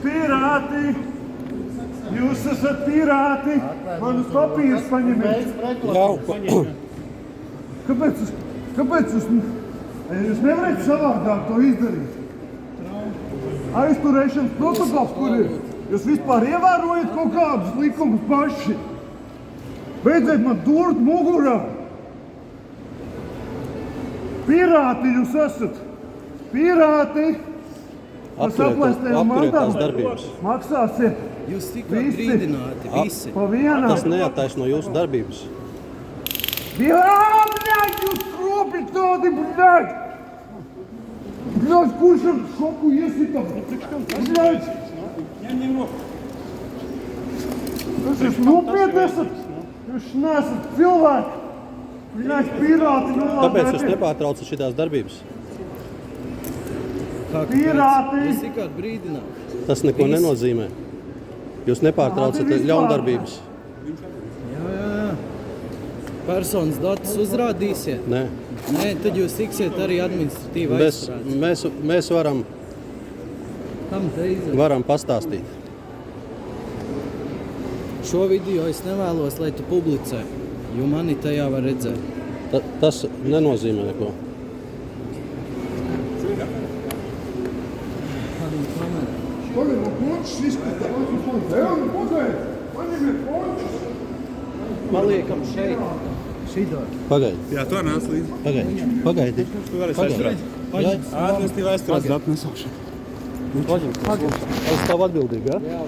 Pirāti! Jūs esat pirāti! Manus papīrus paņemiet! Kāpēc jūs nevarat savādāk to izdarīt? Aizturēšanas protokols, kur ir? Jūs vispār ievērojat kaut kādus likumus paši? Beidziet man durt mugurā! Pirāti jūs esat! Pirāti! Apturiet tās darbības. Maksāsiet! Jūs tikai brīdināti visi. Pa vienam! Tas neattaisno jūsu darbības. Bļaļ, jūs skropi tādi, bļaļ! Bļaļ, kurš ar šoku iesitam? Bļaļ! Jūs nopietni esat? Jūs neesat cilvēki! Bļaļ, pirāti nolādēti! Kāpēc jūs nepārtraucat šitās darbības? Pirāti! Jūs tikai brīdināti. Tas neko nenozīmē. Jūs nepārtraucat ļaundarbības. Jā. Personas datus uzrādīsiet? Nē. Nē, tad jūs tiksiet arī administratīvi aizturēts. Mēs varam pastāstīt. Šo video es nevēlos, lai tu publicē, jo mani tajā var redzēt. Tas nenozīmē neko. Šodien man končus izskatā. Paņemiet končus. Paliekam šeit. Šitā. Pagaidi. Jā, to nāc līdzi. Pagaidi. Tu vari aizturēt. Administratīvi aizturēt datu nesaušanu. Es tavu atbildīgi, jā? Jā,